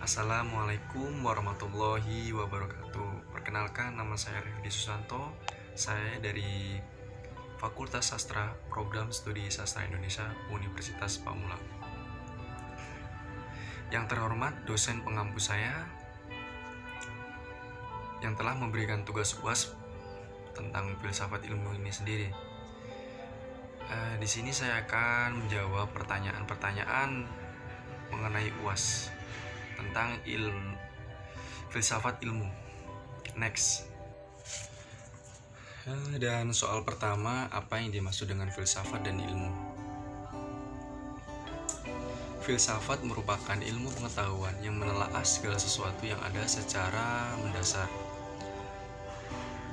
Assalamualaikum warahmatullahi wabarakatuh. Perkenalkan, nama saya Refdi Susanto. Saya dari Fakultas Sastra, Program Studi Sastra Indonesia, Universitas Pamulang. Yang terhormat dosen pengampu saya yang telah memberikan tugas UAS tentang filsafat ilmu ini sendiri. Di sini saya akan menjawab pertanyaan-pertanyaan mengenai UAS tentang filsafat ilmu. Next. Dan soal pertama, apa yang dimaksud dengan filsafat dan ilmu? Filsafat merupakan ilmu pengetahuan yang menelaah segala sesuatu yang ada secara mendasar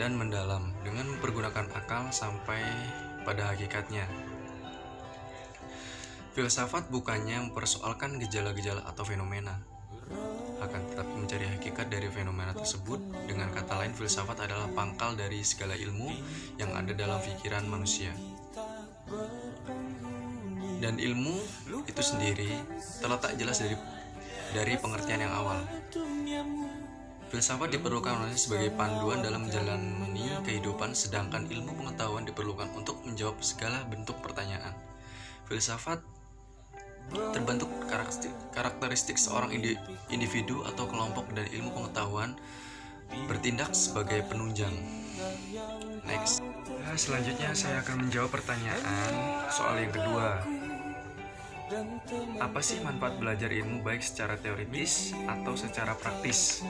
dan mendalam dengan mempergunakan akal sampai pada hakikatnya. Filsafat bukannya mempersoalkan gejala-gejala atau fenomena, akan tetapi mencari hakikat dari fenomena tersebut. Dengan kata lain, filsafat adalah pangkal dari segala ilmu yang ada dalam pikiran manusia. Dan ilmu itu sendiri terletak jelas dari pengertian yang awal. Filsafat diperlukan manusia sebagai panduan dalam menjalani kehidupan, sedangkan ilmu pengetahuan diperlukan untuk menjawab segala bentuk pertanyaan. Filsafat terbentuk karakteristik seorang individu atau kelompok, dan ilmu pengetahuan bertindak sebagai penunjang. Next. Selanjutnya saya akan menjawab pertanyaan soal yang kedua. Apa sih manfaat belajar ilmu baik secara teoritis atau secara praktis?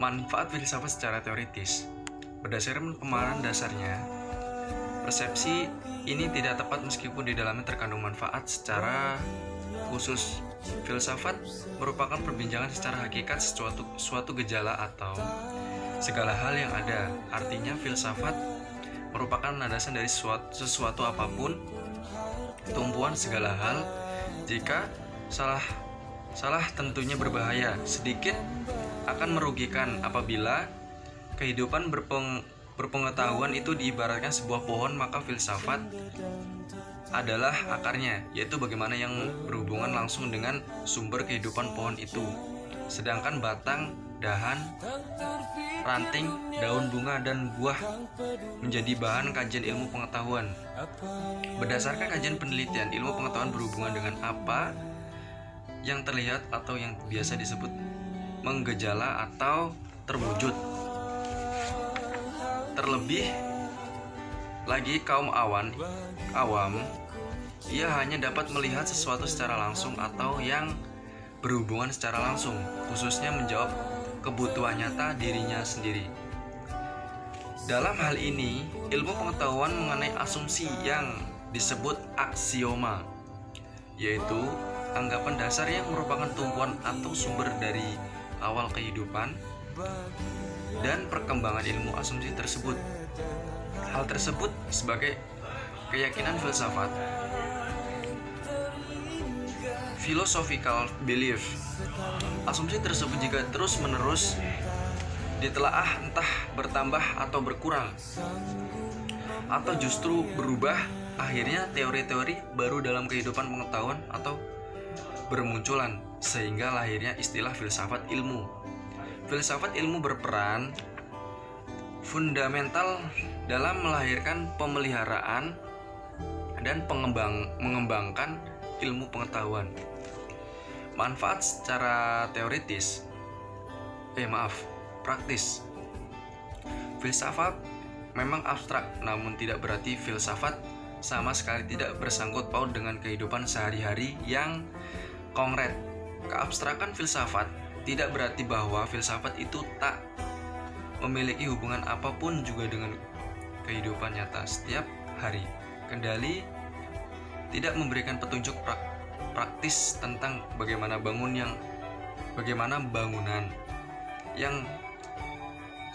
Manfaat filsafat secara teoritis. Berdasarkan pemahaman dasarnya, persepsi ini tidak tepat meskipun di dalamnya terkandung manfaat secara khusus. Filsafat merupakan perbincangan secara hakikat suatu gejala atau segala hal yang ada. Artinya filsafat merupakan landasan dari sesuatu apapun, tumpuan segala hal. Jika salah tentunya berbahaya, sedikit akan merugikan. Apabila kehidupan berpengetahuan itu diibaratkan sebuah pohon, maka filsafat adalah akarnya, yaitu bagaimana yang berhubungan langsung dengan sumber kehidupan pohon itu. Sedangkan batang, dahan, ranting, daun, bunga, dan buah menjadi bahan kajian ilmu pengetahuan. Berdasarkan kajian penelitian, ilmu pengetahuan berhubungan dengan apa yang terlihat atau yang biasa disebut menggejala atau terwujud. Terlebih lagi kaum awam, ia hanya dapat melihat sesuatu secara langsung atau yang berhubungan secara langsung, khususnya menjawab kebutuhan nyata dirinya sendiri. Dalam hal ini, ilmu pengetahuan mengenai asumsi yang disebut aksioma, yaitu anggapan dasar yang merupakan tumpuan atau sumber dari awal kehidupan dan perkembangan ilmu asumsi tersebut. Hal tersebut sebagai keyakinan filsafat. Philosophical belief. Asumsi tersebut jika terus-menerus ditelaah, entah bertambah atau berkurang, atau justru berubah, akhirnya teori-teori baru dalam kehidupan pengetahuan atau bermunculan, sehingga lahirnya istilah filsafat ilmu. Filsafat ilmu berperan fundamental dalam melahirkan pemeliharaan dan mengembangkan ilmu pengetahuan. Manfaat secara praktis. Filsafat memang abstrak, namun tidak berarti filsafat sama sekali tidak bersangkut paut dengan kehidupan sehari-hari yang konkret. Keabstrakan filsafat tidak berarti bahwa filsafat itu tak memiliki hubungan apapun juga dengan kehidupan nyata setiap hari. Kendali tidak memberikan petunjuk praktis tentang bagaimana bangunan yang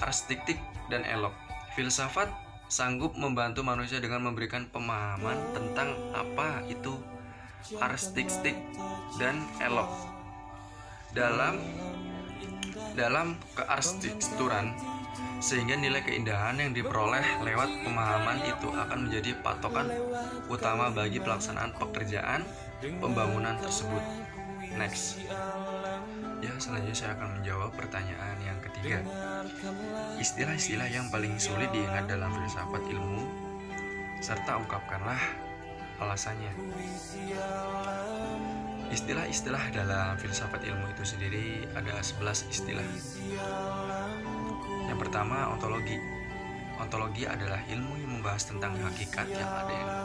arsitektik dan elok. Filsafat sanggup membantu manusia dengan memberikan pemahaman tentang apa itu arsitektik dan elok. Dalam kearsitekturan, sehingga nilai keindahan yang diperoleh lewat pemahaman itu akan menjadi patokan utama bagi pelaksanaan pekerjaan pembangunan tersebut. Next. Ya, selanjutnya saya akan menjawab pertanyaan yang ketiga. Istilah-istilah yang paling sulit diingat dalam filsafat ilmu, serta ungkapkanlah alasannya. Istilah-istilah dalam filsafat ilmu itu sendiri ada 11 istilah. Yang pertama, ontologi. Ontologi adalah ilmu yang membahas tentang hakikat yang ada,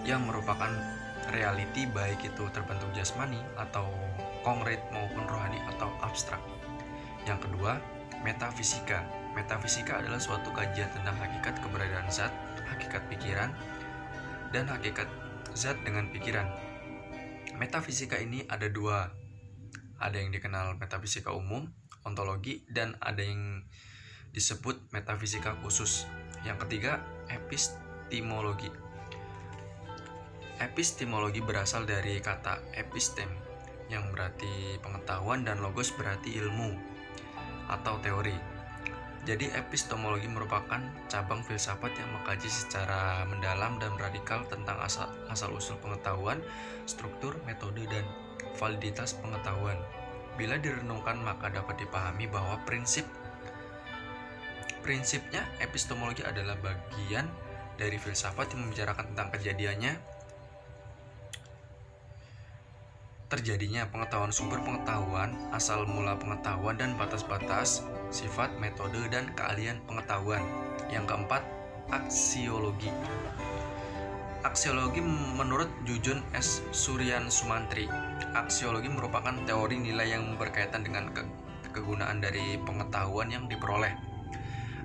yang merupakan reality, baik itu terbentuk jasmani atau konkret maupun rohani atau abstrak. Yang kedua, metafisika. Metafisika adalah suatu kajian tentang hakikat keberadaan zat, hakikat pikiran, dan hakikat zat dengan pikiran. Metafisika ini ada dua. Ada yang dikenal metafisika umum, ontologi, dan ada yang disebut metafisika khusus. Yang ketiga, epistemologi. Epistemologi berasal dari kata epistem yang berarti pengetahuan dan logos berarti ilmu atau teori. Jadi epistemologi merupakan cabang filsafat yang mengkaji secara mendalam dan radikal tentang asal-usul pengetahuan, struktur, metode, dan validitas pengetahuan. Bila direnungkan maka dapat dipahami bahwa prinsipnya epistemologi adalah bagian dari filsafat yang membicarakan tentang terjadinya pengetahuan, sumber pengetahuan, asal mula pengetahuan, dan batas-batas, sifat, metode, dan keahlian pengetahuan. Yang keempat, aksiologi. Aksiologi menurut Jujun S. Suryan Sumantri. Aksiologi merupakan teori nilai yang berkaitan dengan kegunaan dari pengetahuan yang diperoleh.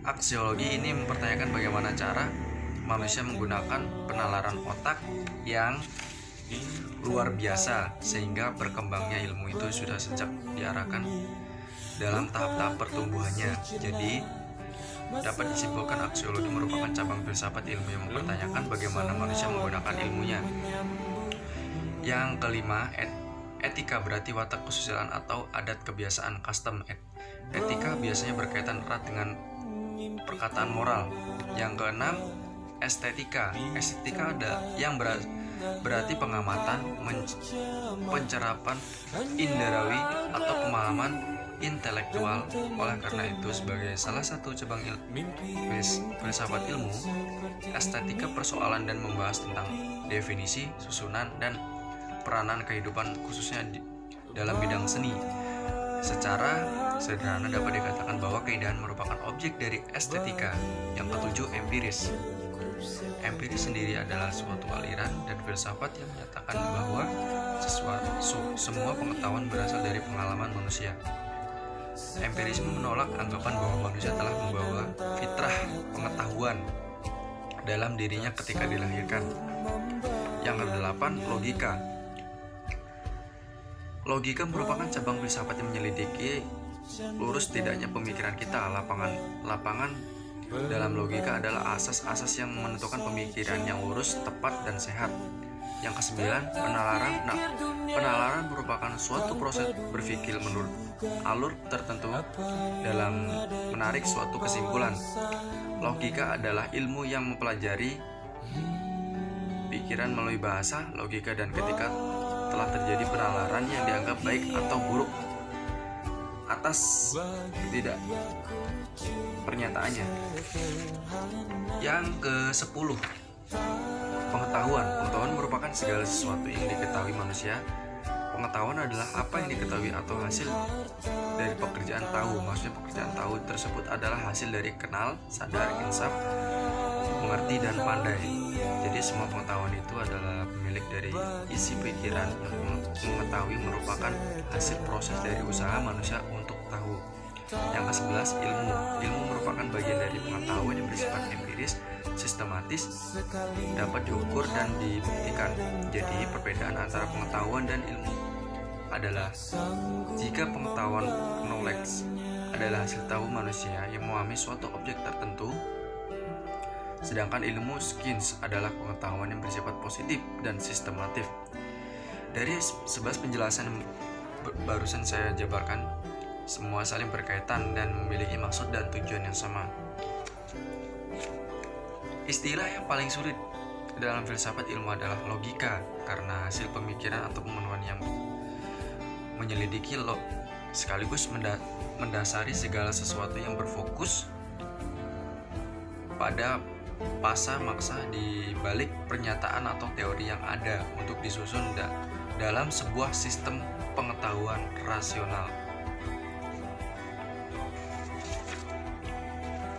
Aksiologi ini mempertanyakan bagaimana cara manusia menggunakan penalaran otak yang luar biasa sehingga berkembangnya ilmu itu sudah sejak diarahkan dalam tahap-tahap pertumbuhannya. Jadi dapat disimpulkan aksiologi merupakan cabang filsafat ilmu yang mempertanyakan bagaimana manusia menggunakan ilmunya. Yang kelima, etika berarti watak kesusilaan atau adat kebiasaan, custom. Etika biasanya berkaitan erat dengan perkataan moral. Yang keenam, estetika. Estetika ada yang berarti pengamatan, pencerapan inderawi atau pemahaman intelektual. Oleh karena itu, sebagai salah satu cabang filsafat ilmu, estetika persoalan dan membahas tentang definisi, susunan, dan peranan kehidupan khususnya dalam bidang seni. Secara sederhana dapat dikatakan bahwa keindahan merupakan objek dari estetika. Yang ketujuh, empiris. Empiris sendiri adalah suatu aliran dan filsafat yang menyatakan bahwa semua pengetahuan berasal dari pengalaman manusia. Empirisme menolak anggapan bahwa manusia telah membawa fitrah pengetahuan dalam dirinya ketika dilahirkan. Yang kedelapan, logika. Logika merupakan cabang filsafat yang menyelidiki lurus tidaknya pemikiran kita. Lapangan dalam logika adalah asas-asas yang menentukan pemikiran yang lurus, tepat, dan sehat. Yang kesembilan, penalaran. Penalaran merupakan suatu proses berpikir menurut alur tertentu dalam menarik suatu kesimpulan. Logika adalah ilmu yang mempelajari pikiran melalui bahasa, logika, dan ketika telah terjadi penalaran yang dianggap baik atau buruk atas tidak pernyataannya. Yang ke-10, pengetahuan. Pengetahuan merupakan segala sesuatu yang diketahui manusia. Pengetahuan adalah apa yang diketahui atau hasil dari pekerjaan tahu. Maksudnya pekerjaan tahu tersebut adalah hasil dari kenal, sadar, insaf, mengerti, dan pandai. Jadi semua pengetahuan itu adalah milik dari isi pikiran. Yang mengetahui merupakan hasil proses dari usaha manusia untuk tahu. Yang ke-11, ilmu. Ilmu merupakan bagian dari pengetahuan yang bersifat empiris, sistematis, dapat diukur dan dibuktikan. Jadi perbedaan antara pengetahuan dan ilmu adalah jika pengetahuan knowledge adalah hasil tahu manusia yang memahami suatu objek tertentu, sedangkan ilmu skills adalah pengetahuan yang bersifat positif dan sistematif. Dari 11 penjelasan barusan saya jabarkan, semua saling berkaitan dan memiliki maksud dan tujuan yang sama. Istilah yang paling sulit dalam filsafat ilmu adalah logika, karena hasil pemikiran atau pemenuhan yang menyelidiki sekaligus mendasari segala sesuatu yang berfokus pada pasa maksa di balik pernyataan atau teori yang ada untuk disusun dalam sebuah sistem pengetahuan rasional.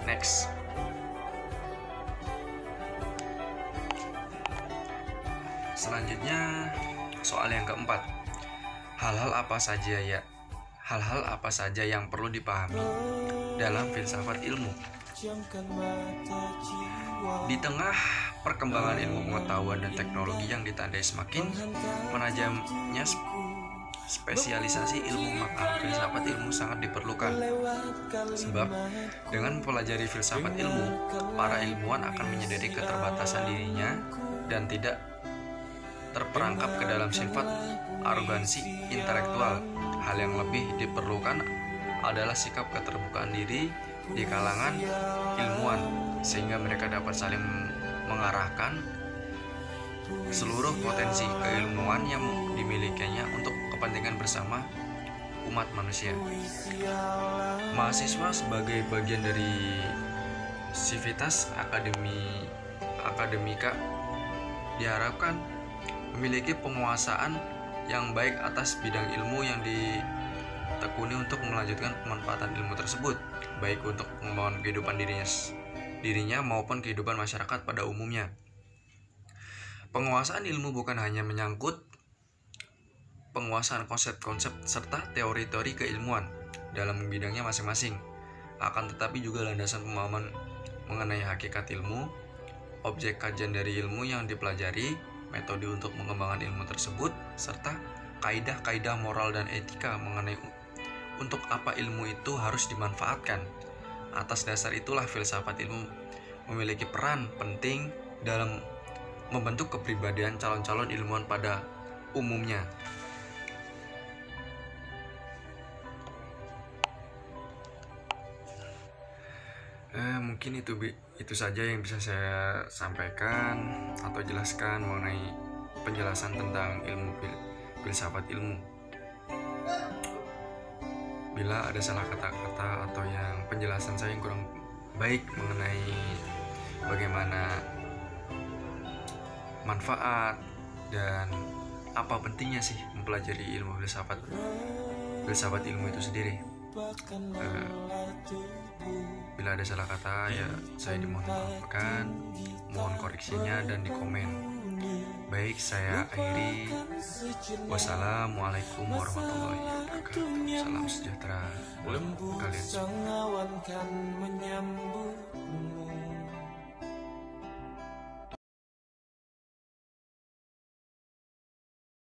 Next. Selanjutnya, soal yang keempat. Hal-hal apa saja yang perlu dipahami dalam filsafat ilmu? Di tengah perkembangan ilmu pengetahuan dan teknologi yang ditandai semakin menajamnya spesialisasi ilmu, maka filsafat ilmu sangat diperlukan. Sebab dengan mempelajari filsafat ilmu, para ilmuwan akan menyadari keterbatasan dirinya dan tidak terperangkap ke dalam sifat arogansi intelektual. Hal yang lebih diperlukan adalah sikap keterbukaan diri di kalangan ilmuwan, sehingga mereka dapat saling mengarahkan seluruh potensi keilmuan yang dimilikinya untuk kepentingan bersama umat manusia. Mahasiswa sebagai bagian dari Civitas Academica diharapkan memiliki penguasaan yang baik atas bidang ilmu yang ditekuni untuk melanjutkan pemanfaatan ilmu tersebut, baik untuk pengembangan kehidupan dirinya maupun kehidupan masyarakat pada umumnya. Penguasaan ilmu bukan hanya menyangkut penguasaan konsep-konsep serta teori-teori keilmuan dalam bidangnya masing-masing, akan tetapi juga landasan pemahaman mengenai hakikat ilmu, objek kajian dari ilmu yang dipelajari, metode untuk mengembangkan ilmu tersebut, serta kaidah-kaidah moral dan etika mengenai untuk apa ilmu itu harus dimanfaatkan. Atas dasar itulah filsafat ilmu memiliki peran penting dalam membentuk kepribadian calon-calon ilmuwan pada umumnya. Mungkin itu saja yang bisa saya sampaikan atau jelaskan mengenai penjelasan tentang ilmu filsafat ilmu. Bila ada salah kata-kata atau yang penjelasan saya yang kurang baik mengenai bagaimana manfaat dan apa pentingnya sih mempelajari ilmu filsafat ilmu itu sendiri, bila ada salah kata ya saya dimohon maafkan, mohon koreksinya dan di komen. Baik, saya akhiri. Wassalamualaikum warahmatullahi wabarakatuh. Salam sejahtera buat kalian semua.